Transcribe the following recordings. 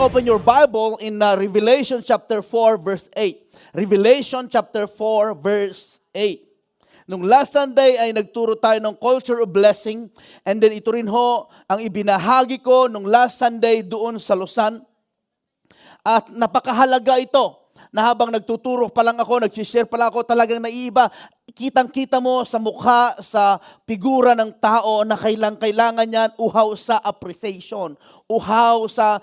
open your Bible in Revelation chapter 4 verse 8. Revelation chapter 4 verse 8. Nung last Sunday ay nagturo tayo ng culture of blessing, and then ito rin ho ang ibinahagi ko nung last Sunday doon sa Lausanne. At napakahalaga ito na habang nagtuturo pa lang ako, nag-share pa lang ako, talagang naiiba. Kitang-kita mo sa mukha, sa figura ng tao na kailangan niyan uhaw sa appreciation, uhaw sa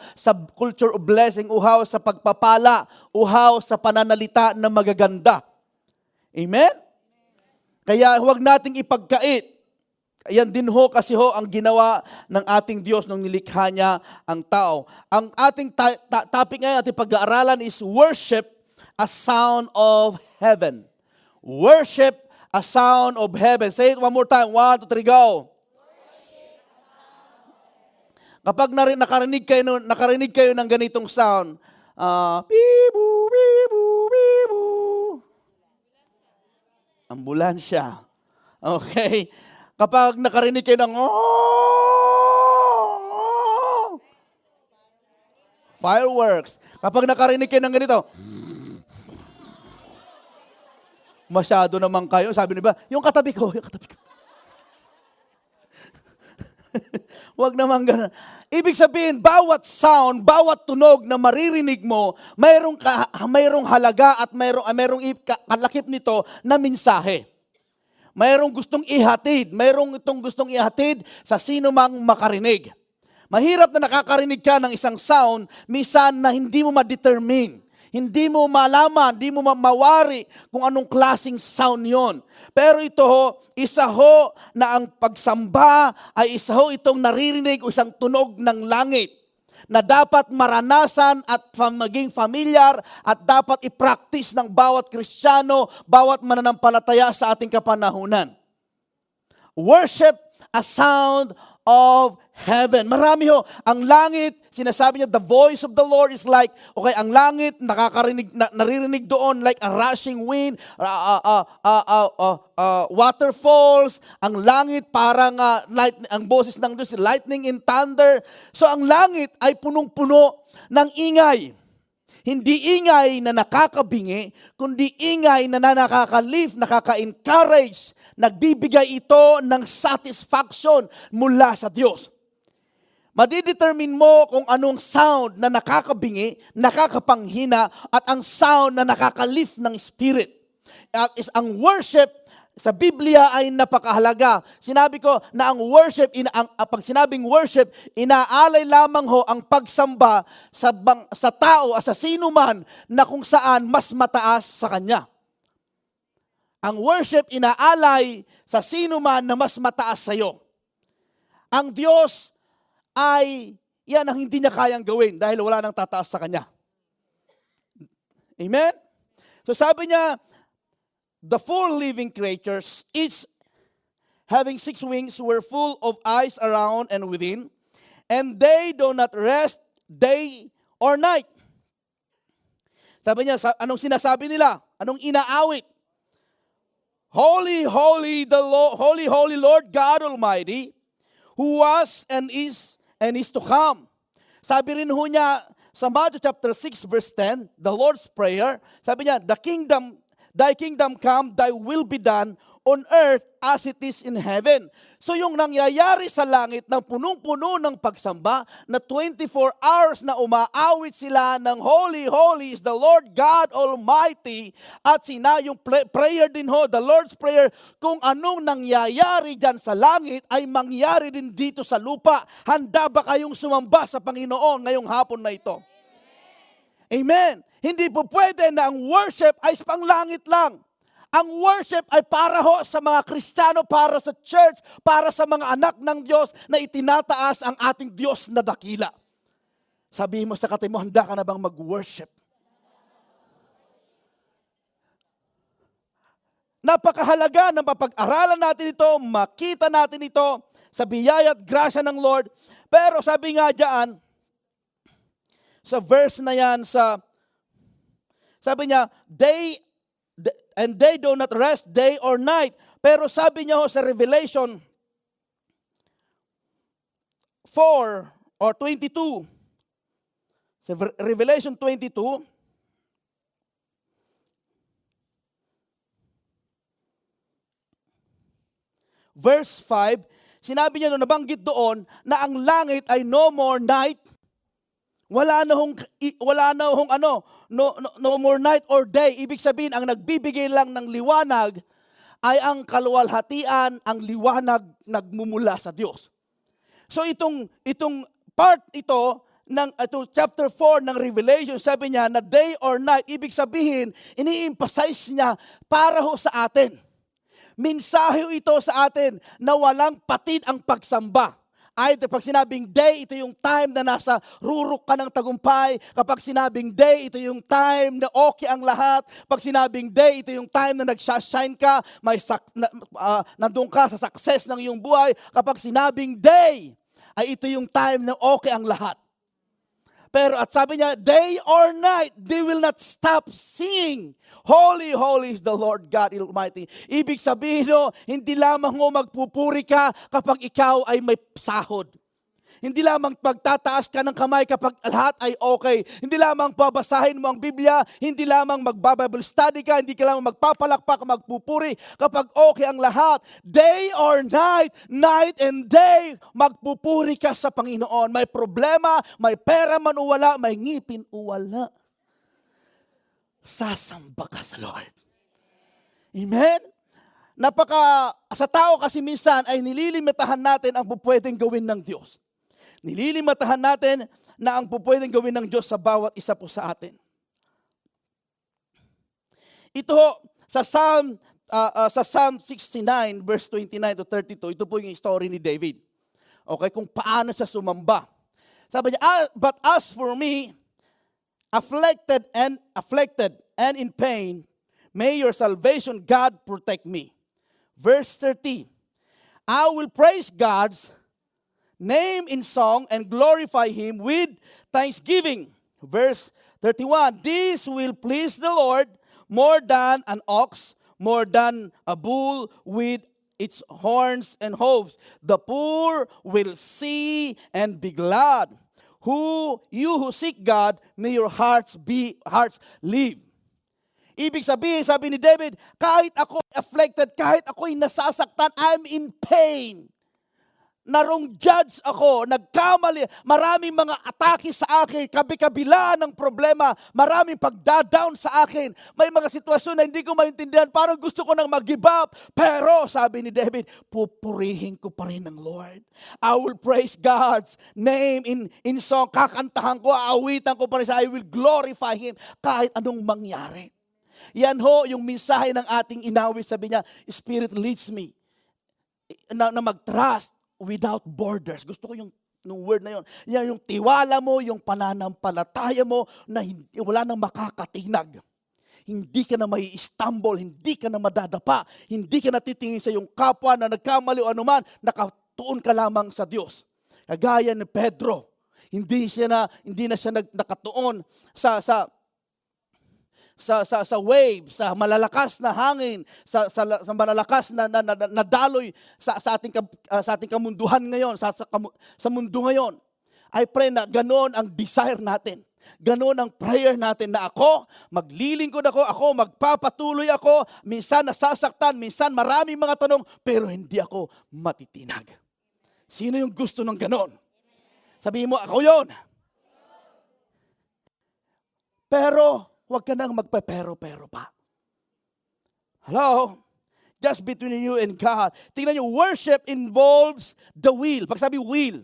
culture of blessing, uhaw sa pagpapala, uhaw sa pananalita na magaganda. Amen? Kaya huwag nating ipagkait. Ayan din ho kasi ho ang ginawa ng ating Diyos nung nilikha niya ang tao. Ang ating topic ngayon, ating pag-aaralan is worship a sound of heaven. Worship a sound of heaven. Say it one more time. 1, 2, 3, go. Kapag nakarinig kayo ng ganitong sound, bibu, bibu, bibu. Ambulansya. Okay? Kapag nakarinig kayo ng fireworks. Kapag nakarinig kayo ng ganito, masyado naman kayo. Sabi niyo ba, yung katabi ko. Huwag naman ganun. Ibig sabihin, bawat sound, bawat tunog na maririnig mo, mayroong halaga at mayroong kalakip nito na mensahe. Mayroong gustong ihatid. Mayroong itong gustong ihatid sa sino mang makarinig. Mahirap na nakakarinig ka ng isang sound, minsan na hindi mo ma-determine. Hindi mo malaman, hindi mo mawari kung anong klaseng sound yon. Pero ito ho, isa ho na ang pagsamba ay isa ho itong naririnig o isang tunog ng langit na dapat maranasan at maging familiar at dapat i-practice ng bawat Kristiyano, bawat mananampalataya sa ating kapanahunan. Worship a sound of heaven. Marami ho. Ang langit, sinasabi niya, the voice of the Lord is like, okay, ang langit, naririnig doon like a rushing wind, waterfalls, ang langit parang ang boses ng Diyos, lightning and thunder. So ang langit ay punong-puno ng ingay. Hindi ingay na nakakabingi, kundi ingay na nakaka-lift, nakaka-encourage, nagbibigay ito ng satisfaction mula sa Diyos. Madidetermine mo kung anong sound na nakakabingi, nakakapanghina, at ang sound na nakaka-lift ng spirit. Ang worship sa Biblia ay napakahalaga. Sinabi ko na ang worship, pag sinabing worship, inaalay lamang ho ang pagsamba sa tao, sa sino man na kung saan mas mataas sa kanya. Ang worship inaalay sa sino man na mas mataas sa iyo. Ang Diyos ay yan ang hindi niya kayang gawin dahil wala nang tataas sa kanya. Amen? So sabi niya, the 4 living creatures, each having 6 wings, were full of eyes around and within, and they do not rest day or night. Sabi niya, anong sinasabi nila? Anong inaawit? Holy, holy, holy Lord God Almighty, who was and is to come. Sabi rin ho niya sa Matthew chapter 6 verse 10, the Lord's Prayer, sabi niya, thy kingdom come, thy will be done on earth as it is in heaven. So yung nangyayari sa langit ng punong-puno ng pagsamba na 24 hours na umaawit sila ng Holy, Holy is the Lord God Almighty, at yung prayer din ho, the Lord's Prayer, kung anong nangyayari dyan sa langit ay mangyari din dito sa lupa. Handa ba kayong sumamba sa Panginoon ngayong hapon na ito? Amen. Hindi po pwede na ang worship ay panglangit lang. Ang worship ay para ho sa mga Kristiyano, para sa church, para sa mga anak ng Diyos na itinataas ang ating Diyos na dakila. Sabihin mo sa katabi mo, handa ka na bang mag-worship? Napakahalaga na mapag-aralan natin ito, makita natin ito sa biyaya at grasya ng Lord. Pero sabi nga diyan, sa verse na yan, sabi niya, and they do not rest day or night. Pero sabi niya ho sa Revelation 4 or 22, Sa Revelation 22, verse 5, sinabi niya nabanggit doon na ang langit ay no more night. Wala na hong no more night or day. Ibig sabihin, ang nagbibigay lang ng liwanag ay ang kaluwalhatian, ang liwanag nagmumula sa Diyos. So itong part ito ng chapter 4 ng Revelation, sabi niya na day or night, ibig sabihin, ini-emphasize niya para ho sa atin. Mensahe ito sa atin na walang patid ang pagsamba. Ay, pag sinabing day, ito yung time na nasa rurok ka ng tagumpay. Kapag sinabing day, ito yung time na okay ang lahat. Pag sinabing day, ito yung time na nagsashine ka, nandun ka sa success ng iyong buhay. Kapag sinabing day, ay ito yung time na okay ang lahat. Pero at sabi niya, day or night, they will not stop singing. Holy, holy is the Lord God Almighty. Ibig sabihin, hindi lamang magpupuri ka kapag ikaw ay may sahod. Hindi lamang pagtataas ka ng kamay kapag lahat ay okay. Hindi lamang babasahin mo ang Biblia, hindi lamang mag-Bible study ka, hindi ka lamang magpapalakpak, magpupuri kapag okay ang lahat. Day or night, night and day, magpupuri ka sa Panginoon. May problema, may pera man o wala, may ngipin o wala. Sasamba ka sa Lord. Amen? Sa tao kasi minsan ay nililimitahan natin ang pupwedeng gawin ng Diyos. Nililimatahan natin na ang pupwedeng gawin ng Diyos sa bawat isa po sa atin. Ito sa Psalm 69 verse 29 to 32, ito po yung story ni David. Okay, kung paano siya sumamba. Sabi niya, but as for me, afflicted and in pain, may your salvation God protect me. Verse 30, I will praise God's name in song and glorify Him with thanksgiving. Verse 31, this will please the Lord more than an ox, more than a bull with its horns and hooves. The poor will see and be glad. You who seek God, may your hearts live. Ibig sabihin, sabi ni David, kahit ako afflicted, kahit ako'y nasasaktan, I'm in pain. Narong judge ako, nagkamali, maraming mga atake sa akin, kabi-kabila ng problema, maraming pagda-down sa akin, may mga sitwasyon na hindi ko maintindihan, parang gusto ko nang mag-give up, pero sabi ni David, pupurihin ko pa rin ng Lord. I will praise God's name in song, kakantahan ko, aawitan ko pa rin siya, I will glorify Him kahit anong mangyari. Yan ho, yung mensahe ng ating inawit, sabi niya, Spirit leads me na mag-trust without borders. Gusto ko yung word na yun. Yan yung tiwala mo, yung pananampalataya mo na wala nang makakatinag. Hindi ka na may stumble, hindi ka na madadapa, hindi ka natitingin sa yung kapwa na nagkamali o anuman, nakatuon ka lamang sa Diyos. Kagaya ni Pedro, hindi na siya nakatuon sa wave, sa malalakas na hangin, sa malalakas na daloy sa ating kamunduhan ngayon, sa mundo ngayon. I pray na ganoon ang desire natin. Ganoon ang prayer natin na maglilingkod ako, magpapatuloy ako, minsan nasasaktan, minsan maraming mga tanong, pero hindi ako matitinag. Sino yung gusto ng ganoon? Sabihin mo, ako yon. Pero, huwag ka nang magpe-pero-pero pa. Hello? Just between you and God. Tingnan nyo, worship involves the will. Pag sabi will.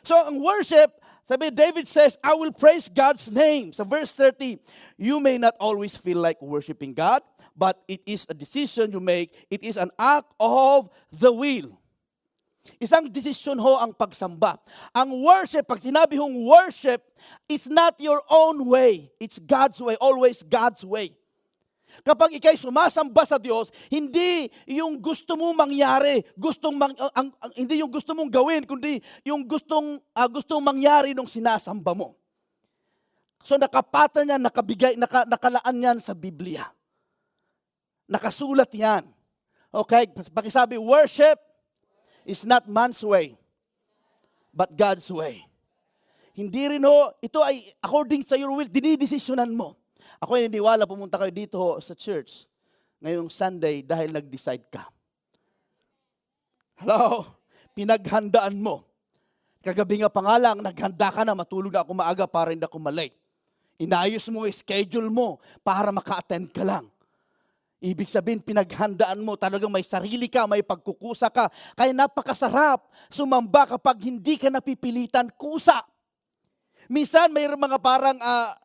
So, ang worship, sabi David says, I will praise God's name. Sa verse 30, you may not always feel like worshiping God, but it is a decision you make. It is an act of the will. Isang desisyon ho ang pagsamba. Ang worship, pag sinabi hong worship, is not your own way. It's God's way, always God's way. Kapag ikay sumasamba sa Diyos, hindi yung gusto mong mangyari, hindi yung gusto mong gawin, kundi yung gustong mangyari nung sinasamba mo. So nakapattern yan, nakalaan yan sa Biblia. Nakasulat yan. Okay, pakisabi, worship is not man's way, but God's way. Hindi rin ho, ito ay according sa your will, dinidesisyonan mo. Ako ay naniniwala, pumunta kayo dito ho, sa church ngayong Sunday dahil nag-decide ka. Hello? Pinaghandaan mo. Kagabi nga pa nga lang, naghanda ka na, matulog na ako maaga para hindi ako malate. Inayos mo yung schedule mo para maka-attend ka lang. Ibig sabihin, pinaghandaan mo, talagang may sarili ka, may pagkukusa ka. Kaya napakasarap sumamba kapag hindi ka napipilitan kusa. Minsan, may mga parang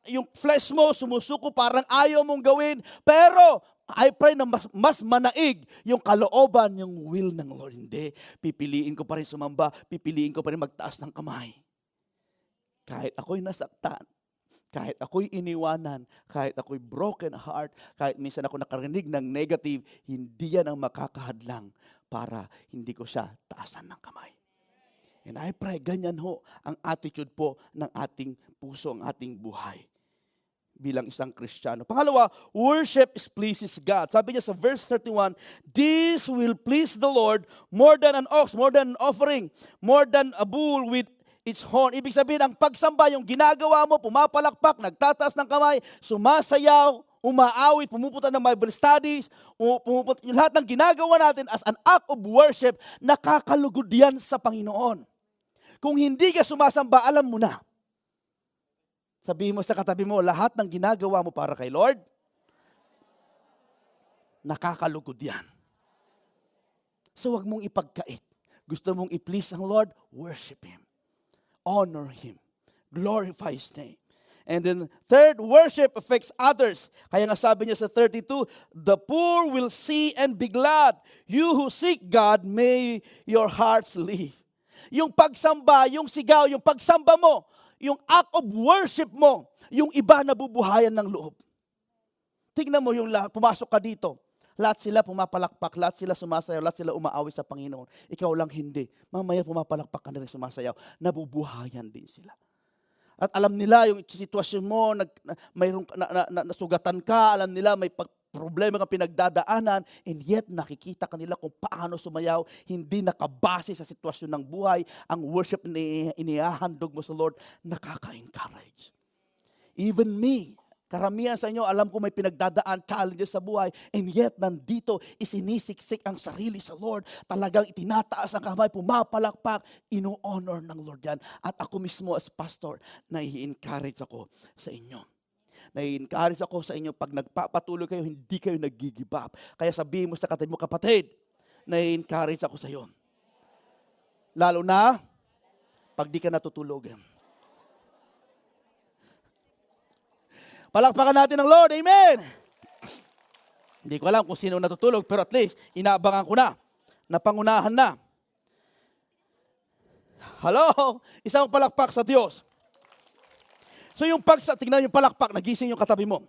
yung flesh mo sumusuko, parang ayaw mong gawin. Pero, I pray na mas manaig yung kalooban, yung will ng Lord. Hindi, pipiliin ko pa rin sumamba, pipiliin ko pa rin magtaas ng kamay. Kahit ako'y nasaktan, kahit ako'y iniwanan, kahit ako'y broken heart, kahit minsan ako nakarinig ng negative, hindi yan ang makakahadlang para hindi ko siya taasan ng kamay. And I pray, ganyan ho ang attitude po ng ating puso, ang ating buhay bilang isang Kristiyano. Pangalawa, worship pleases God. Sabi niya sa verse 31, this will please the Lord more than an ox, more than an offering, more than a bull with its horn. Ibig sabihin, ang pagsamba, yung ginagawa mo, pumapalakpak, nagtataas ng kamay, sumasayaw, umaawit, pumupunta ng Bible studies, yung lahat ng ginagawa natin as an act of worship, nakakalugod yan sa Panginoon. Kung hindi ka sumasamba, alam mo na. Sabihin mo sa katabi mo, lahat ng ginagawa mo para kay Lord, nakakalugod yan. So wag mong ipagkait. Gusto mong i-please ang Lord, worship Him. Honor Him. Glorify His name. And then third, worship affects others. Kaya nga sabi niya sa 32, the poor will see and be glad. You who seek God, may your hearts live. Yung pagsamba, yung sigaw, yung pagsamba mo, yung act of worship mo, yung iba nabubuhayan ng loob. Tignan mo yung pumasok ka dito. Lahat sila pumapalakpak, lahat sila sumasayaw, lahat sila umaawi sa Panginoon. Ikaw lang hindi. Mamaya pumapalakpak ka na rin sumasayaw. Nabubuhayan din sila. At alam nila yung sitwasyon mo, mayroong nasugatan ka, alam nila may problema kang pinagdadaanan, and yet nakikita kanila kung paano sumayaw, hindi nakabase sa sitwasyon ng buhay. Ang worship na inihahandog mo sa Lord, nakaka-encourage. Even me, karamihan sa inyo, alam ko may pinagdadaan, challenges sa buhay, and yet nandito, isinisiksik ang sarili sa Lord. Talagang itinataas ang kamay, pumapalakpak, ino-honor ng Lord yan. At ako mismo as pastor, nai-encourage ako sa inyo. Nai-encourage ako sa inyo, pag nagpapatuloy kayo, hindi kayo nag-give up. Kaya sabihin mo sa katabi mo, kapatid, nai-encourage ako sa iyo. Lalo na, pag di ka natutulog. Palakpakan natin ng Lord, amen! Hindi ko alam kung sino natutulog, pero at least, inaabangan ko na, napangunahan na. Hello? Isang palakpak sa Diyos. So yung tignan yung palakpak, nagising yung katabi mo.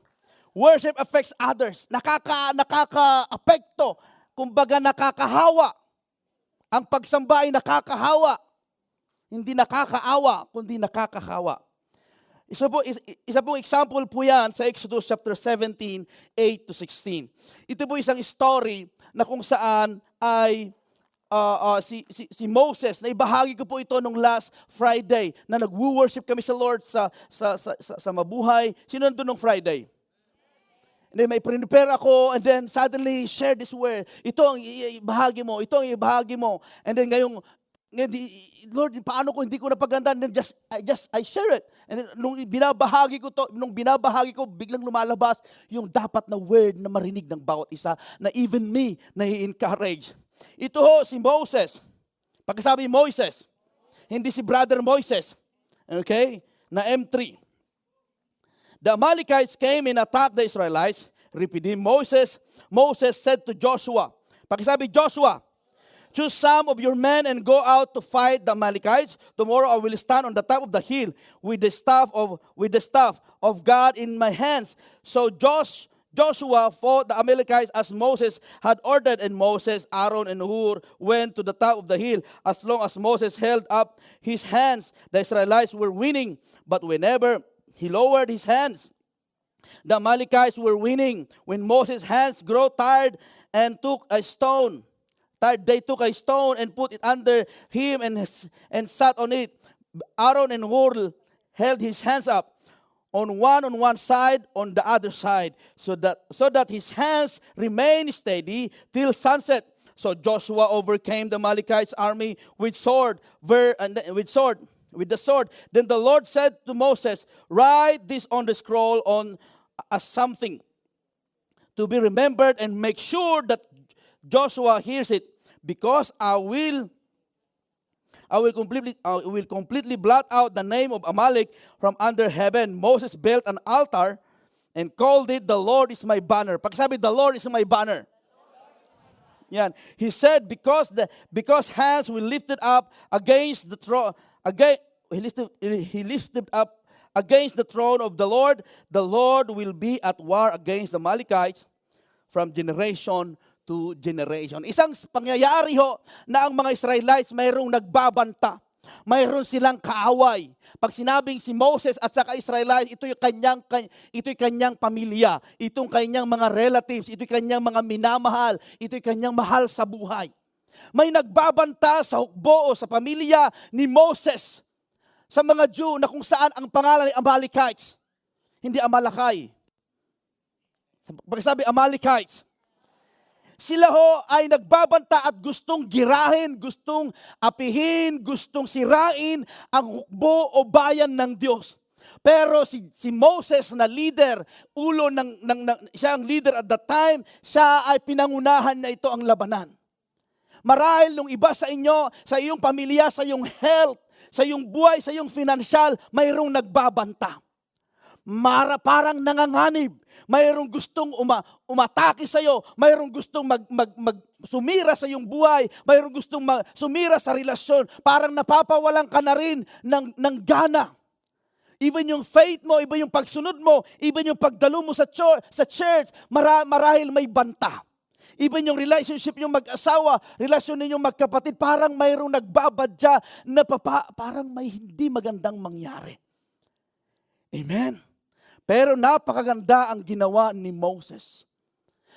Worship affects others. Nakaka-apekto. Kumbaga nakakahawa. Ang pagsamba ay nakakahawa. Hindi nakakaawa, kundi nakakahawa. Isa pong example po yan sa Exodus chapter 17, 8-16. Ito po isang story na kung saan ay si Moses, na ibahagi ko po ito nung last Friday na nag-worship kami sa Lord sa Mabuhay. Sino nandun nung Friday? And then may prepare ako, and then suddenly share this word. Ito ang ibahagi mo, ito ang ibahagi mo. And then ngayong, Lord, paano ko hindi ko napagandaan? And then I share it. And then nung binabahagi ko, biglang lumalabas yung dapat na word na marinig ng bawat isa, na even me, na-encourage. Ito ho, si Moses. Pagkasabi Moises, hindi si brother Moises. Okay? Na M3. The Amalekites came and attacked the Israelites. Repeating Moses said to Joshua, pagkasabi Joshua, choose some of your men and go out to fight the Amalekites. Tomorrow I will stand on the top of the hill with the staff of God in my hands. So Joshua fought the Amalekites as Moses had ordered, and Moses, Aaron, and Hur went to the top of the hill. As long as Moses held up his hands, the Israelites were winning. But whenever he lowered his hands, the Amalekites were winning. When Moses' hands grew tired and took a stone, they took a stone and put it under him and sat on it. Aaron and Hur held his hands up on one side, on the other side, so that his hands remained steady till sunset. So Joshua overcame the Amalekites' army with the sword. Then the Lord said to Moses, "Write this on the scroll as something to be remembered, and make sure that Joshua hears it, because I will completely blot out the name of Amalek from under heaven." Moses built an altar and called it, "The Lord is my banner." Pakisabi, "The Lord is my banner." Yan. He said, because hands were lifted up against the throne, he lifted up against the throne of the Lord will be at war against the Amalekites from generation to generation. Isang pangyayari ho na ang mga Israelites mayroong nagbabanta. Mayroon silang kaaway. Pag sinabing si Moses at saka Israelites, ito'y kanyang pamilya, itong kanyang mga relatives, ito'y kanyang mga minamahal, ito'y kanyang mahal sa buhay. May nagbabanta sa hukbo o sa pamilya ni Moses sa mga Jew na kung saan ang pangalan ay Amalekites, hindi Amalakay. Pagkasabi Amalekites, sila ho ay nagbabanta at gustong girahin, gustong apihin, gustong sirain ang hukbo o bayan ng Diyos. Pero si Moses na leader, siya ang leader at that time, siya ay pinangunahan na ito ang labanan. Marahil nung iba sa inyo, sa iyong pamilya, sa iyong health, sa iyong buhay, sa iyong financial, mayroong nagbabanta. Parang nanganganib. Mayroong gustong umatake sa iyo. Mayroong gustong sumira sa iyong buhay. Mayroong gustong sumira sa relasyon. Parang napapawalan ka na rin ng gana. Even yung faith mo, even yung pagsunod mo, even yung pagdalo mo sa church, marahil may banta. Even yung relationship yung mag-asawa, relasyon ninyong magkapatid, parang mayroong nagbabadya na parang may hindi magandang mangyari. Amen. Pero napakaganda ang ginawa ni Moses.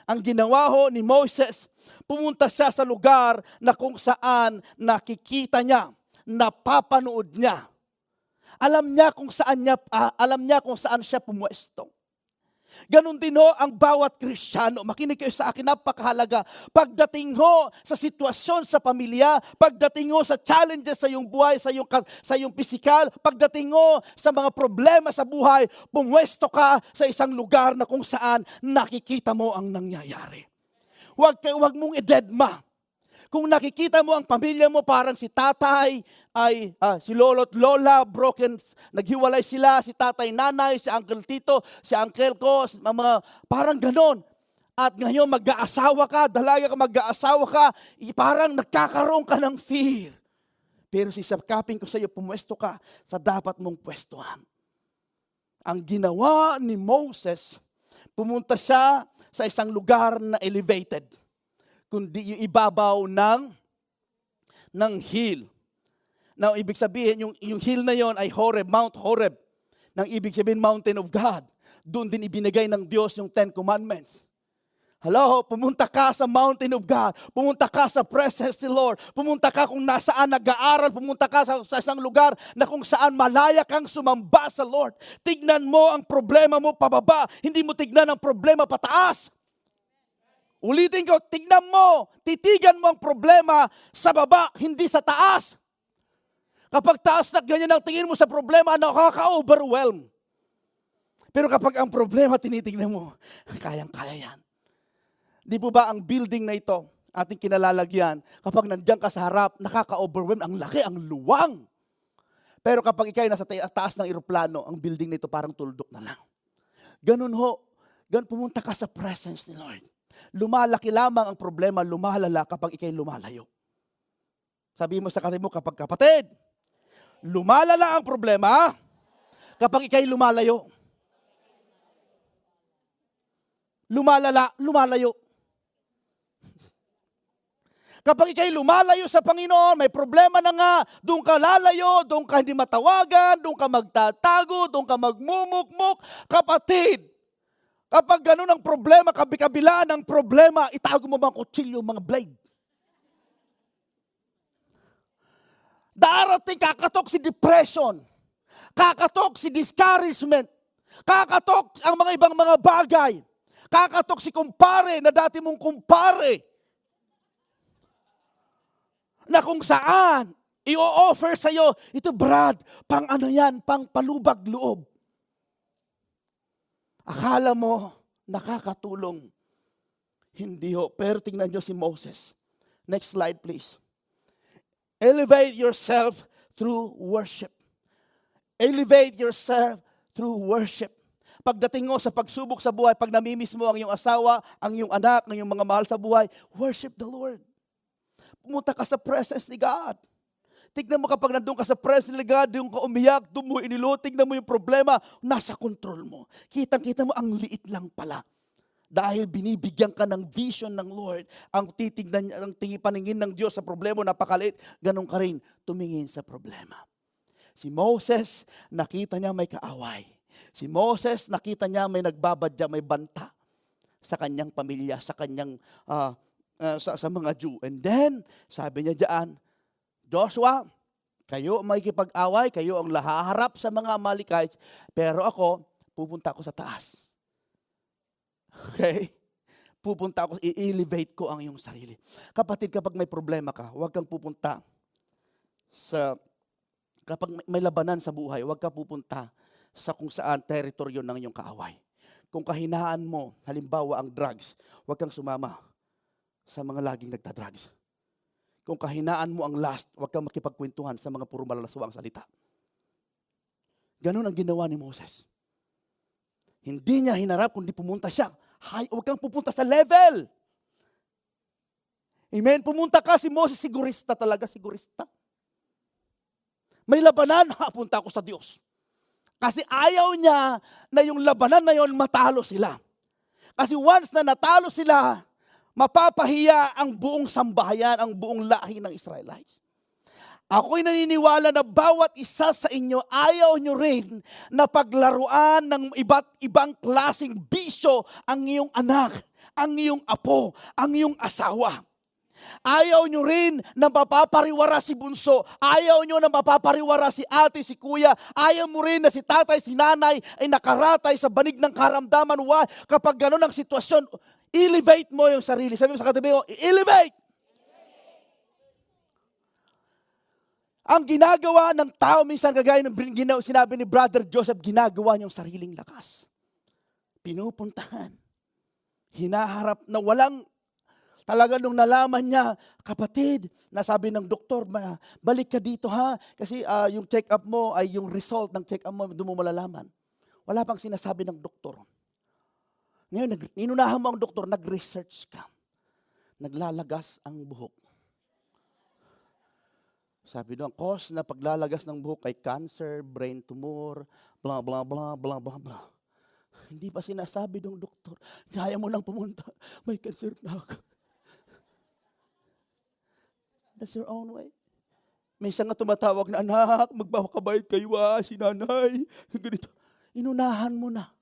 Ang ginawa ho ni Moses, pumunta siya sa lugar na kung saan nakikita niya, napapanood niya. Alam niya kung saan siya pumuesto. Ganon din ho ang bawat Kristiyano. Makinig kayo sa akin, napakahalaga. Pagdating ho sa sitwasyon sa pamilya, pagdating ho sa challenges sa iyong buhay, sa iyong pisikal, pagdating ho sa mga problema sa buhay, pumwesto ka sa isang lugar na kung saan nakikita mo ang nangyayari. Huwag mong idedma. Kung nakikita mo ang pamilya mo, parang si tatay, si lolo't lola, broken, naghiwalay sila, si tatay, nanay, si uncle tito, si uncle ko, parang ganon. At ngayon mag-aasawa ka, dalaga ka, mag-aasawa ka, parang nagkakaroon ka ng fear. Pero sisapkapin ko sa iyo, pumwesto ka sa dapat mong pwestuhan. Ang ginawa ni Moses, pumunta siya sa isang lugar na elevated, kundi yung ibabaw ng hill. Now, ibig sabihin, yung hill na yon ay Horeb, Mount Horeb. Nang ibig sabihin, Mountain of God. Doon din ibinigay ng Diyos yung 10 Commandments. Hello, pumunta ka sa Mountain of God. Pumunta ka sa presence ni Lord. Pumunta ka kung nasaan nag-aaral. Pumunta ka sa isang lugar na kung saan malaya kang sumamba sa Lord. Tignan mo ang problema mo pababa. Hindi mo tignan ang problema pataas. Ulitin ko, tignan mo, titigan mo ang problema sa baba, hindi sa taas. Kapag taas na ganyan ang tingin mo sa problema, nakaka-overwhelm. Pero kapag ang problema tinitignan mo, kayang-kaya yan. Di po ba ang building na ito, ating kinalalagyan, kapag nandiyan ka sa harap, nakaka-overwhelm, ang laki, ang luwang. Pero kapag ikay nasa taas ng eroplano, ang building na ito parang tuldok na lang. Ganun ho, pumunta ka sa presence ni Lord. Lumalaki lamang ang problema, lumalala kapag ikay lumalayo. Sabi mo sa kapatid mo, kapatid, lumalala ang problema kapag ikay lumalayo. Lumalayo. Kapag ikay lumalayo sa Panginoon, may problema na nga, doon ka lalayo, doon ka hindi matawagan, doon ka magtatago, doon ka magmumukmuk. Kapatid, kapag ganun ang problema, kabi-kabila ng problema, itago mo mga kutsilyo, mga blade. Darating, kakatok si depression. Kakatok si discouragement. Kakatok ang mga ibang mga bagay. Kakatok si kumpare na dati mong kumpare. Na kung saan, i-offer sa'yo, ito Brad, pang ano yan, pang palubag loob. Akala mo, nakakatulong. Hindi ho. Pero tingnan nyo si Moses. Next slide please. Elevate yourself through worship. Elevate yourself through worship. Pagdating mo sa pagsubok sa buhay, pag namimiss mo ang iyong asawa, ang iyong anak, ang iyong mga mahal sa buhay, worship the Lord. Pumunta ka sa presence ni God. Tignan mo kapag nandun ka sa presence ni God, yung ka umiyak, doon mo inilo, tignan mo yung problema, nasa control mo. Kitang-kita mo, ang liit lang pala. Dahil binibigyan ka ng vision ng Lord, ang titignan, ang paningin ng Diyos sa problema, napakaliit, ganun ka rin tumingin sa problema. Si Moses, nakita niya may kaaway. Si Moses, nakita niya may nagbabadya, may banta sa kanyang pamilya, sa kanyang, sa mga Jew. And then, sabi niya diyan, Joshua, kayo ang makikipag-away, kayo ang lahaharap sa mga Amalekites, pero ako, pupunta ako sa taas. Okay? Pupunta ako, i-elevate ko ang iyong sarili. Kapatid, kapag may problema ka, huwag kang pupunta kapag may labanan sa buhay, huwag ka pupunta sa kung saan teritoryo ng iyong kaaway. Kung kahinaan mo, halimbawa ang drugs, huwag kang sumama sa mga laging nagda-drugs. Kung kahinaan mo ang lust, huwag kang makipagkwentuhan sa mga puro malalaswang salita. Ganun ang ginawa ni Moses. Hindi niya hinarap, kundi pumunta siya. Huwag kang pupunta sa level. Amen? Pumunta ka, si Moses, sigurista talaga, sigurista. May labanan, punta ako sa Diyos. Kasi ayaw niya na yung labanan na yon matalo sila. Kasi once na natalo sila, mapapahiya ang buong sambahayan, ang buong lahi ng Israelites. Ako'y naniniwala na bawat isa sa inyo, ayaw nyo rin na paglaruan ng iba't ibang klaseng bisyo ang iyong anak, ang iyong apo, ang iyong asawa. Ayaw nyo rin na mapapariwara si bunso. Ayaw nyo na mapapariwara si ate, si kuya. Ayaw mo rin na si tatay, si nanay ay nakaratay sa banig ng karamdaman. Kapag gano'n ang sitwasyon, elevate mo yung sarili. Sabi mo sa katabi mo, elevate! Ang ginagawa ng tao, minsan kagaya ng sinabi ni Brother Joseph, ginagawa niyang sariling lakas. Pinupuntahan. Hinaharap na walang, talaga nung nalaman niya, kapatid, nasabi ng doktor, balik ka dito ha, kasi yung check-up mo ay yung result ng check-up mo, doon mo malalaman. Wala pang sinasabi ng doktor. Ngayon, inunahan mo ang doktor, nag-research ka. Naglalagas ang buhok. Sabi doon, cause na paglalagas ng buhok ay cancer, brain tumor, blah, blah, blah, blah, blah, blah. Hindi pa sinasabi ng doktor, kaya mo lang pumunta, may cancer na ako. That's your own way. May isang nga tumatawag na, anak, magbakabayad kayo si nanay. Ganito. Inunahan mo na.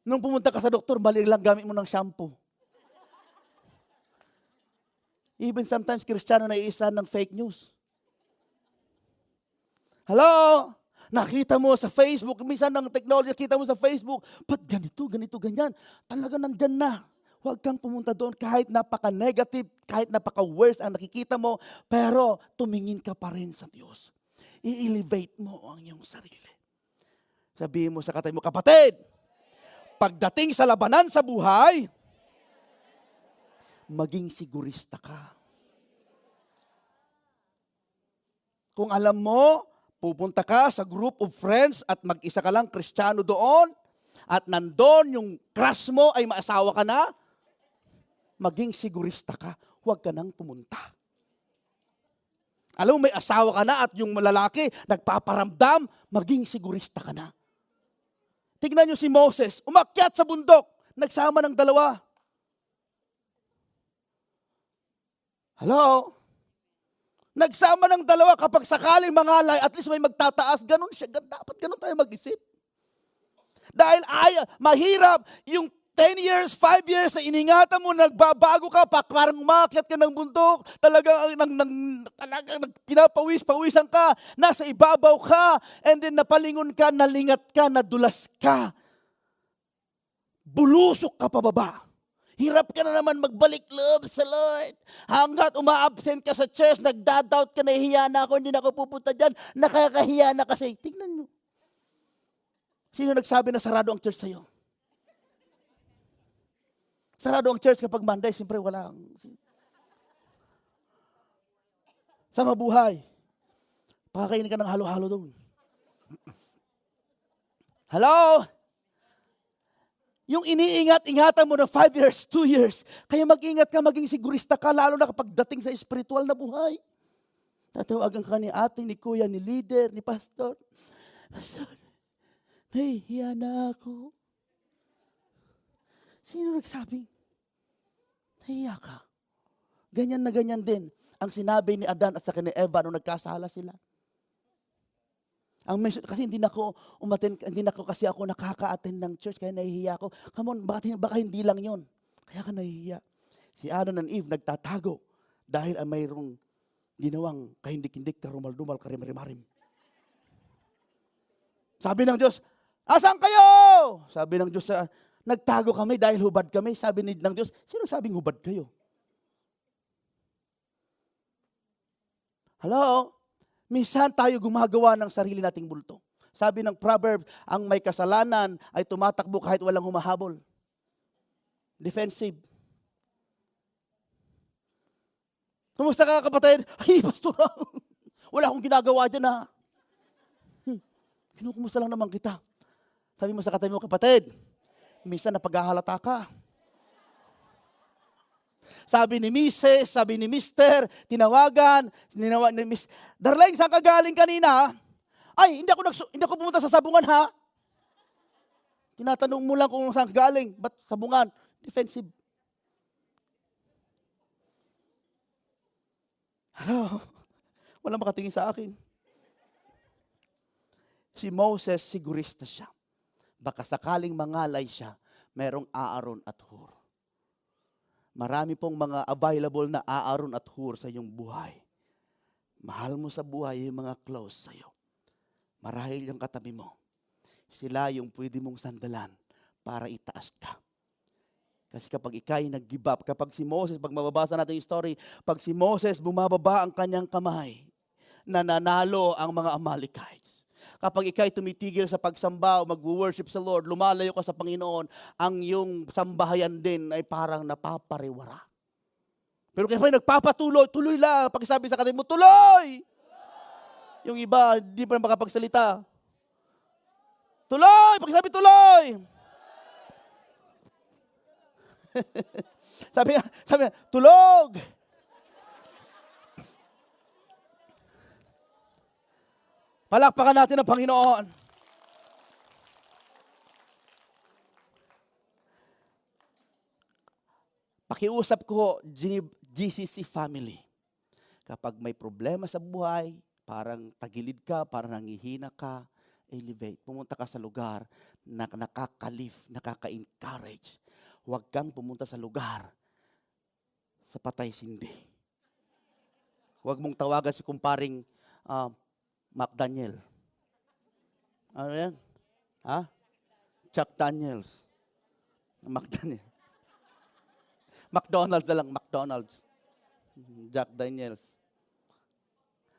Nung pumunta ka sa doktor, mali lang gamit mo ng shampoo. Even sometimes, Kristiyano na iisa ng fake news. Hello? Nakita mo sa Facebook, minsan ng technology, nakita mo sa Facebook, ba't ganito, ganyan? Talaga nandyan na. Huwag kang pumunta doon kahit napaka-negative, kahit napaka-worst ang nakikita mo, pero tumingin ka pa rin sa Diyos. I-elevate mo ang iyong sarili. Sabihin mo sa katabi mo, kapatid, pagdating sa labanan sa buhay, maging sigurista ka. Kung alam mo, pupunta ka sa group of friends at mag-isa ka lang Kristiyano doon, at nandun yung crush mo ay maasawa ka na, maging sigurista ka, huwag ka nang pumunta. Alam mo, may asawa ka na at yung lalaki nagpaparamdam, maging sigurista ka na. Tignan nyo si Moses, umakyat sa bundok, nagsama ng dalawa. Hello? Nagsama ng dalawa kapag sakaling mangalay, at least may magtataas, ganun siya. Dapat ganun tayo mag-isip. Dahil mahirap yung 10 years, 5 years na iningatan mo, nagbabago ka, parang umakyat ka ng bundok, talagang pinapawis-pawisan ka, nasa ibabaw ka, and then napalingon ka, nalingat ka, nadulas ka. Bulusok ka pababa. Hirap ka na naman magbalik loob sa Lord. Hanggat uma-absent ka sa church, nagda-doubt ka, nahihiya na ako, hindi na ako pupunta dyan, nakakahiya na kasi. Tingnan nyo. Sino nagsabi na sarado ang church sa'yo? Sarado ang church kapag Monday, siyempre wala. Sa mabuhay, pakakainin ka ng halo-halo doon. Hello? Yung iniingat-ingatan mo na 5 years, 2 years, kaya mag-ingat ka, maging sigurista ka, lalo na kapag dating sa spiritual na buhay. Tatawagan ka ni ate, ni kuya, ni leader, ni pastor. Pastor, nahihiya na ako. Sino nagsabi? Nahiya ka. Ganyan na ganyan din ang sinabi ni Adan at saka ni Eva nung nagkasala sila. Kasi hindi na ako kasi ako nakaka-attend ng church kaya nahihiya ako. Come on, baka hindi lang yun. Kaya ka nahihiya. Si Adam and Eve nagtatago dahil mayroong ginawang kahindik-hindik, karumal-dumal, karim-rimarim. Sabi ng Diyos, asan kayo? Sabi ng Diyos, nagtago kami dahil hubad kami. Sabi ng Diyos, sino sabing hubad kayo? Hello? Minsan tayo gumagawa ng sarili nating bulto. Sabi ng proverb, ang may kasalanan ay tumatakbo kahit walang humahabol. Defensive. Kumusta ka kapatid? Ay, pastor, wala akong ginagawa dyan ha. Kinukumusta lang naman kita. Sabi mo sa katabi mo, kapatid, minsan napaghahalata ka. Sabi ni Mrs., sabi ni Mr., tinawagan ni Miss, Darlene, saan ka galing kanina? Ay, hindi ako pumunta sa sabungan ha. Tinatanong mo lang kung saan ka galing. Ba't sabungan? Defensive. Hello? Walang makatingin sa akin. Si Moses, sigurista siya. Baka sakaling mangalay siya, merong Aaron at Hur. Marami pong mga available na Aaron at Hur sa iyong buhay. Mahal mo sa buhay yung mga close sa iyo. Marahil yung katabi mo. Sila yung pwede mong sandalan para itaas ka. Kasi kapag ikay nag-give up, kapag si Moses, pag mababasa natin yung story, pag si Moses bumababa ang kanyang kamay, nananalo ang mga Amalekites. Kapag ikay tumitigil sa pagsamba o mag-worship sa Lord, lumalayo ka sa Panginoon, ang iyong sambahayan din ay parang napapariwara. Pero kaya nagpapatuloy, tuloy lang. Pag sabi sa kanila mo, tuloy! Yung iba, di pa makapagsalita. Tuloy! Pag sabi, tuloy! sabi niya, tulog! Palakpakan natin ang Panginoon. Pakiusap ko, GCC family. Kapag may problema sa buhay, parang tagilid ka, parang nangihina ka, elevate. Pumunta ka sa lugar na nakaka-lift, nakaka-encourage. Huwag kang pumunta sa lugar sa patay-sindi. Huwag mong tawagan si kumparing McDaniel. Ano yan? Ha? Chuck Daniels. McDaniel. McDonald's na lang, McDonald's. Jack Daniels.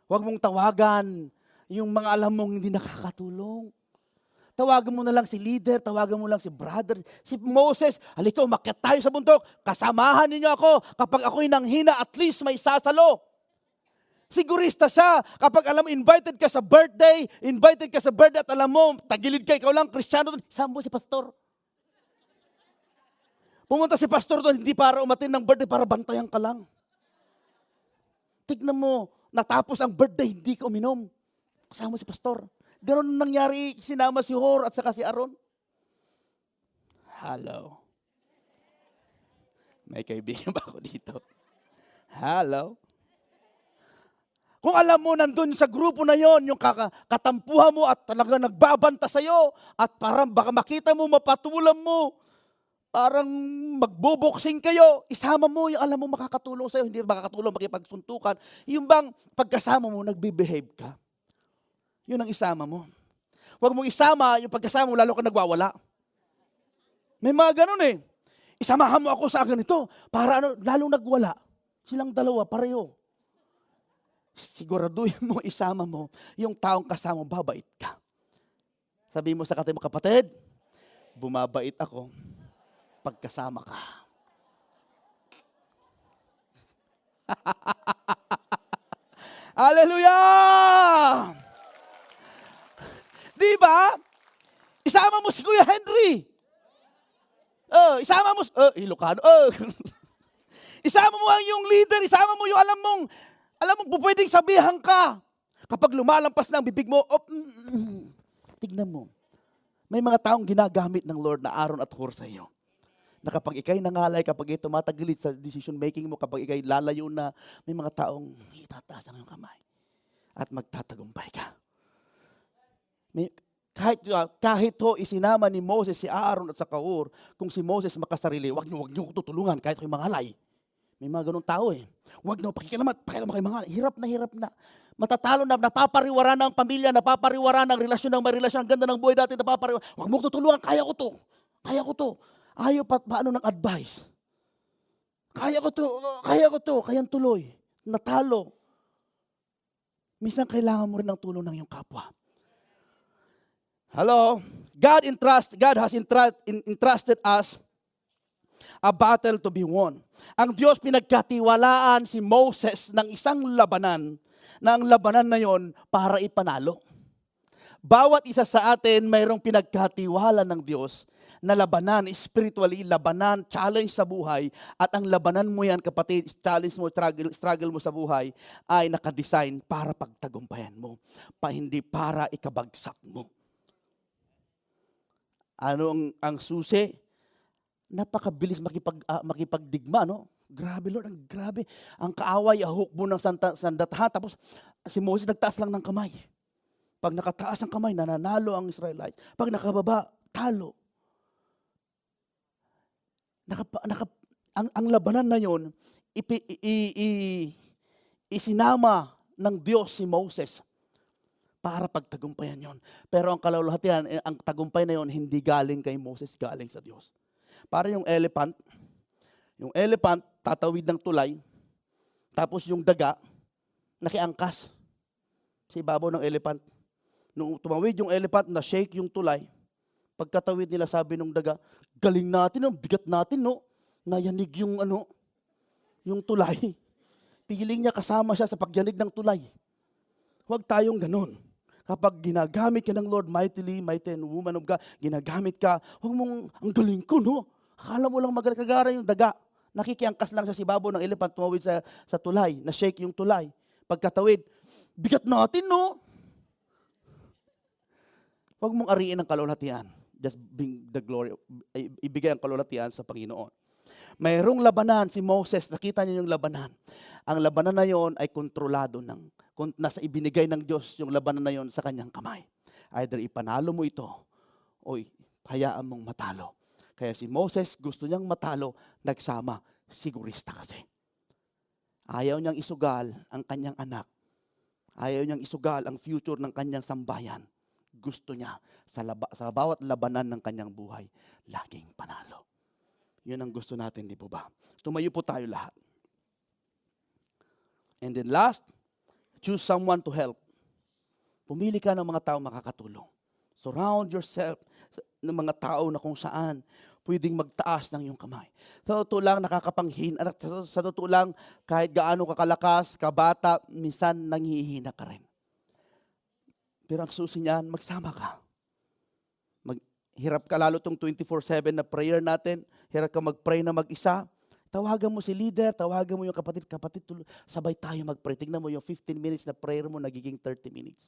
Huwag mong tawagan yung mga alam mong hindi nakakatulong. Tawagan mo na lang si leader, tawagan mo lang si brother, si Moses. Halika, umakyat tayo sa bundok. Kasamahan ninyo ako. Kapag ako'y nanghina, at least may sasalo. Sigurista siya. Kapag alam mo, invited ka sa birthday at alam mo, tagilid ka, ikaw lang, Kristiyano doon, isama mo si pastor. Pumunta si pastor doon, hindi para umatin ng birthday, para bantayan ka lang. Tignan mo, natapos ang birthday, hindi ka uminom. Kasama mo si pastor. Ganon nangyari, sinama si Hur at saka si Aaron. Hello. May kaibigan ba ako dito? Hello. Kung alam mo, nandun sa grupo na yon, yung katampuhan mo at talaga nagbabanta sa'yo, at parang baka makita mo, mapatulan mo, parang magbuboksing kayo, isama mo yung alam mo makakatulong sa'yo, hindi makakatulong makipagsuntukan. Yung bang pagkasama mo, nagbe-behave ka. Yun ang isama mo. Huwag mong isama yung pagkasama mo, lalo ka nagwawala. May mga ganun eh. Isamahan mo ako sa ganito, para lalong nagwala. Silang dalawa, pareho. Siguraduhin mo, isama mo, yung taong kasama mo, babait ka. Sabi mo sa katabi mo, kapatid, bumabait ako pagkasama ka. Hallelujah! Di ba? Isama mo si Kuya Henry. Isama mo, Ilocano. Isama mo ang yung leader, isama mo yung alam mong pwedeng sabihan ka. Kapag lumalampas na ang bibig mo, tignan mo. May mga taong ginagamit ng Lord na Aaron at Hur sa iyo. Na kapag ikay nangalay, kapag ikaw tumatagilit sa decision making mo, kapag ikay lalayo na, may mga taong itataas ang iyong kamay. At magtatagumpay ka. Kahit ho isinama ni Moses si Aaron at sa Hur, kung si Moses makasarili, wag niyo tutulungan kahit kayo mangalay. May mga ganung tao eh. Wag niyo pakikialaman kayo mangalay. Hirap na. Matatalo na, napapariwara ng pamilya, napapariwara ng relasyon, ng may relasyon, ang ganda ng buhay dati, napapariwara. Huwag mo tutulungan, kaya ko to. Ayaw paano ng advice. Kaya ko to, kayang tuloy. Natalo. Minsan kailangan mo rin ng tulong ng iyong kapwa. Hello? God has entrusted us a battle to be won. Ang Diyos pinagkatiwalaan si Moses ng isang labanan, na ang labanan na yon para ipanalo. Bawat isa sa atin mayroong pinagkatiwala ng Diyos na labanan, spiritually, labanan, challenge sa buhay, at ang labanan mo yan, kapatid, challenge mo, struggle mo sa buhay, ay nakadesign para pagtagumpayan mo, hindi para ikabagsak mo. Ano ang susi? Napakabilis makipagdigma, no? Grabe, Lord, grabe. Ang kaaway, ahukbo ng sandatahan. Tapos, si Moses nagtaas lang ng kamay. Pag nakataas ang kamay, nananalo ang Israelites. Pag nakababa, talo. Ang labanan na yon, isinama ng Diyos si Moses para pagtagumpayan yon. Pero ang kalawalhatian, ang tagumpay na yon, hindi galing kay Moses, galing sa Diyos. Para yung elephant, tatawid ng tulay, tapos yung daga, nakiangkas sa ibabaw ng elephant. Nung tumawid yung elephant, na-shake yung tulay, pagkatawid nila, sabi nung daga, galing natin, bigat natin, no? Nayanig yung tulay. Piling niya kasama siya sa pagyanig ng tulay. Huwag tayong ganun. Kapag ginagamit ka ng Lord mightily, mighty and woman of God, ginagamit ka, huwag mong, ang galing ko, no? Akala mo lang magkagara yung daga. Nakikiangkas lang sa sibabaw ng elephant, tumawid sa tulay, na-shake yung tulay. Pagkatawid, bigat natin, no? Huwag mong ariin ang kalulatian. Just bring the glory, ibigay ang kalulatian sa Panginoon. Mayroong labanan si Moses, nakita niyo yung labanan. Ang labanan na yon ay kontrolado nasa ibinigay ng Diyos yung labanan na yon sa kanyang kamay. Either ipanalo mo ito o hayaan mong matalo. Kaya si Moses, gusto niyang matalo, nagsama, sigurista kasi. Ayaw niyang isugal ang kanyang anak. Ayaw niyang isugal ang future ng kanyang sambayan. Gusto niya sa bawat labanan ng kanyang buhay, laging panalo. Yun ang gusto natin, di po ba? Tumayo po tayo lahat. And then last, choose someone to help. Pumili ka ng mga tao makakatulong. Surround yourself ng mga tao na kung saan pwedeng magtaas ng iyong kamay. Sa totoo lang, nakakapanghin. Sa totoo lang, kahit gaano kakalakas, kabata, minsan nanghihina ka rin. Pero ang susi niyan, magsama ka. Hirap ka lalo itong 24/7 na prayer natin. Hirap ka mag-pray na mag-isa. Tawagan mo si leader, tawagan mo yung kapatid, sabay tayo mag-pray. Tingnan mo yung 15 minutes na prayer mo, nagiging 30 minutes.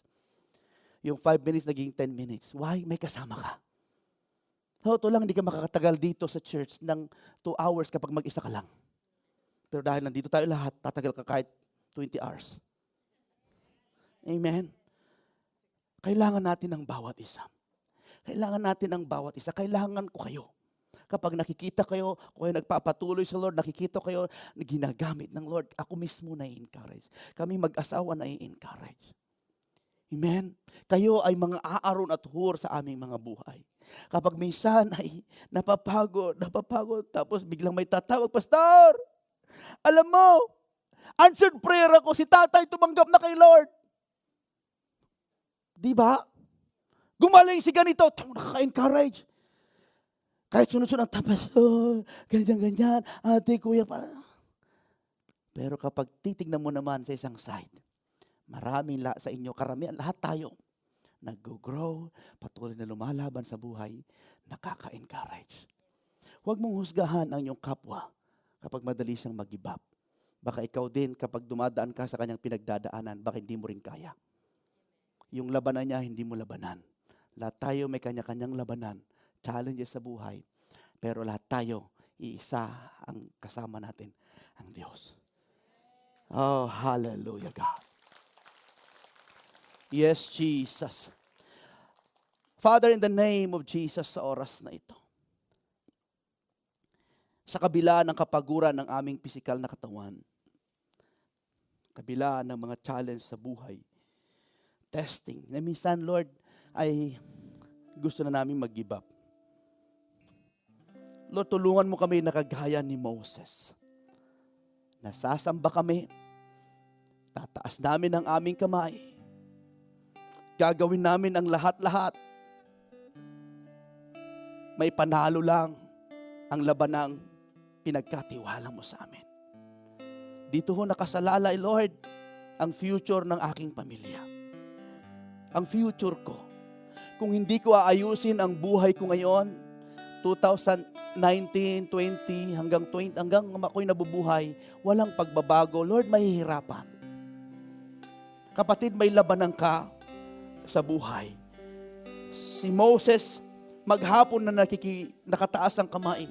Yung 5 minutes, nagiging 10 minutes. Why? May kasama ka. Totoo lang, hindi ka makakatagal dito sa church ng 2 hours kapag mag-isa ka lang. Pero dahil nandito tayo lahat, tatagal ka kahit 20 hours. Amen? Kailangan natin ng bawat isa. Kailangan natin ng bawat isa. Kailangan ko kayo. Kapag nakikita kayo, kung kayo nagpapatuloy sa Lord, nakikita kayo na ginagamit ng Lord, ako mismo na-encourage. Kami mag-asawa na-encourage. Amen? Kayo ay mga aaron at hur sa aming mga buhay. Kapag minsan ay napapagod, tapos biglang may tatawag, Pastor, alam mo, answered prayer ako, si tatay tumanggap na kay Lord. Di ba? Gumaling si ganito, nakaka-encourage. Kahit sunod-sunod, tapos, ganyan, ate, kuya, pero kapag titignan mo naman sa isang side, maraming sa inyo, karamihan, lahat tayo, nag-grow, patuloy na lumalaban sa buhay, nakaka-encourage. Huwag mong husgahan ang iyong kapwa kapag madali siyang mag-give up. Baka ikaw din, kapag dumadaan ka sa kanyang pinagdadaanan, baka hindi mo rin kaya. Yung labanan niya, hindi mo labanan. Lahat tayo may kanya-kanyang labanan, challenges sa buhay, pero lahat tayo, iisa ang kasama natin, ang Diyos. Oh, hallelujah, God. Yes, Jesus. Father, in the name of Jesus, sa oras na ito, sa kabila ng kapaguran ng aming pisikal na katawan, kabila ng mga challenge sa buhay, testing, na minsan, Lord, ay gusto na namin mag-give up. Lord, tulungan mo kami na kagaya ni Moses. Nasasamba kami, tataas namin ang aming kamay, gagawin namin ang lahat-lahat. May panalo lang ang labanang pinagkatiwala mo sa amin. Dito ho nakasalalay, Lord, ang future ng aking pamilya. Ang future ko. Kung hindi ko aayusin ang buhay ko ngayon, 2019, 20, hanggang ako'y nabubuhay, walang pagbabago. Lord, mahihirapan. Kapatid, may labanan ka sa buhay. Si Moses, maghapon na nakataas ang kamay.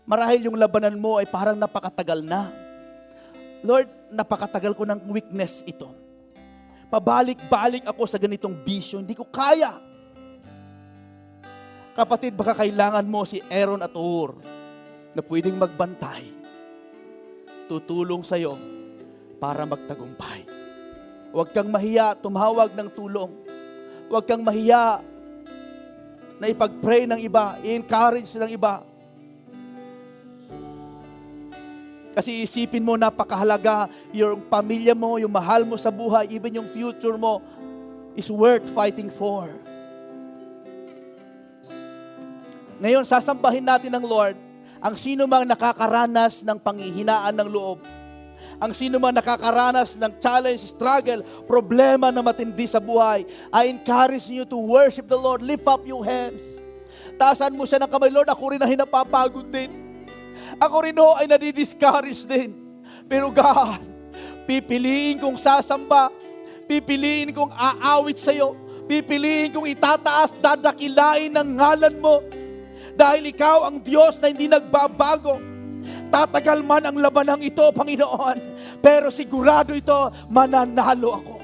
Marahil yung labanan mo ay parang napakatagal na. Lord, napakatagal ko ng weakness ito. Pabalik-balik ako sa ganitong bisyo. Hindi ko kaya. Kapatid, baka kailangan mo si Aaron at Hur na pwedeng magbantay. Tutulong sa'yo para magtagumpay. Huwag kang mahiya, tumawag ng tulong. Huwag kang mahiya na ipag-pray ng iba, i-encourage ng iba. Kasi isipin mo, napakahalaga, yung pamilya mo, yung mahal mo sa buhay, even yung future mo, is worth fighting for. Ngayon, sasambahin natin ng Lord, ang sino mang nakakaranas ng panghihinaan ng loob, ang sino mang nakakaranas ng challenge, struggle, problema na matindi sa buhay, I encourage you to worship the Lord. Lift up your hands. Taasan mo siya ng kamay, Lord, ako rin na hinapapagod din. Ako rin ho ay nadidiscourage din. Pero God, pipiliin kong sasamba, pipiliin kong aawit sa'yo, pipiliin kong itataas, dadakilain ng ngalan mo. Dahil ikaw ang Diyos na hindi nagbabago. Tatagal man ang labanang ito, Panginoon, pero sigurado ito, mananalo ako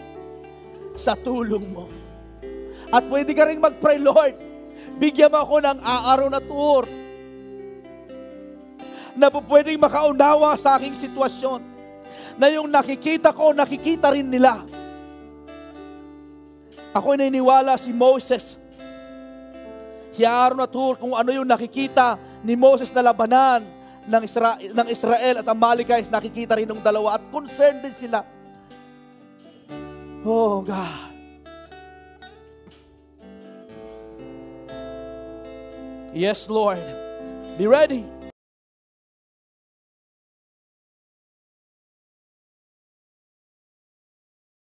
sa tulong mo. At pwede ka rin mag-pray, Lord, bigyan mo ako ng Aaron at Hur na pwedeng makaunawa sa aking sitwasyon, na yung nakikita ko, nakikita rin nila. Ako naniniwala si Moses, si Aaron at Hur, kung ano yung nakikita ni Moses na labanan ng Israel at Amalekite, nakikita rin ng dalawa at concerned din sila. Oh God. Yes, Lord. Be ready.